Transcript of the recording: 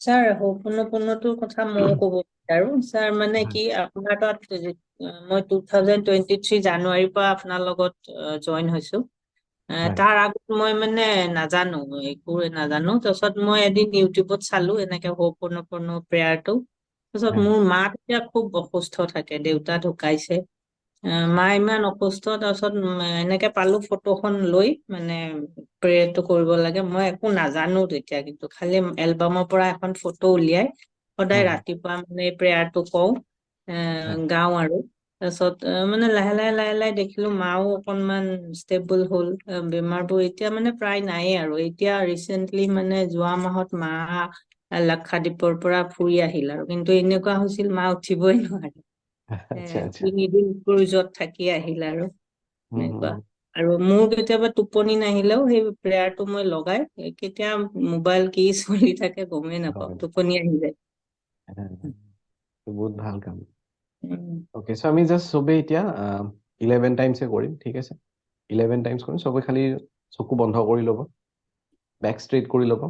Sir হোপোনোপোনোটোৰ কথা ময়ো ক'ব বিচাৰো ছাৰ মানে হয় কি আপোনাৰ তাত মই 2023 জানুৱাৰীৰ পৰা আপোনাৰ লগত জইন হৈছো। হয় তাৰ আগত মই মানে নাজানো, একো নাজানো। তাৰপিছত মই এদিন ইউটিউবত চালো এনেকে হোপোনোপোনো প্ৰেয়াৰটো। তাৰপিছত হয় মোৰ মা তেতিয়া খুব অসুস্থ থাকে, দেউতা ঢুকাইছে। মা ইমান অসুস্থ, তাৰপিছত এনেকে পালো ফটোখন লৈ মানে প্ৰেয়াৰটো কৰিব লাগে। মই একো নাজানো তেতিয়া, কিন্তু খালি এলবামৰ পৰা এখন ফটো উলিয়াই সদায় হুম, হুম, ৰাতিপুৱা মানে প্ৰেয়াৰটো কওঁ, হয় গাওঁ আৰু। তাৰপিছত মানে লাহে লাহে লাহে লাহে দেখিলো মাও অকনমান ষ্টেবল হ'ল। বেমাৰবোৰ এতিয়া মানে প্ৰায় নায়েই আৰু। এতিয়া ৰিচেন্টলি মানে যোৱা মাহত মা লাক্ষাদ্বীপৰ পৰা ফুৰি আহিল আৰু, কিন্তু এনেকুৱা হৈছিল মা উঠিবই নোৱাৰে। আচ্ছা আচ্ছা 3 দিন ক্ৰুজত থাকি আহিল আৰু হুম, হুম, এনেকুৱা। হুম, আৰু মোৰ কেতিয়াবা টোপনি নাহিলেও সেই প্ৰেয়াৰটো মই লগাই কেতিয়া মোবাইল কি চলি থাকে গমেই গম নাপাওঁ, পাইছো। টোপনি আহি যায়। বহুত ভাল কাম। উম, অ'কে, চ' আমি জাষ্ট চবেই এতিয়া 11 টাইমছে কৰিম, ঠিক আছে? 11 টাইমছ কৰিম, চবে খালি চকু বন্ধ কৰি ল'ব, বেক ষ্ট্ৰেইট কৰি ল'ব।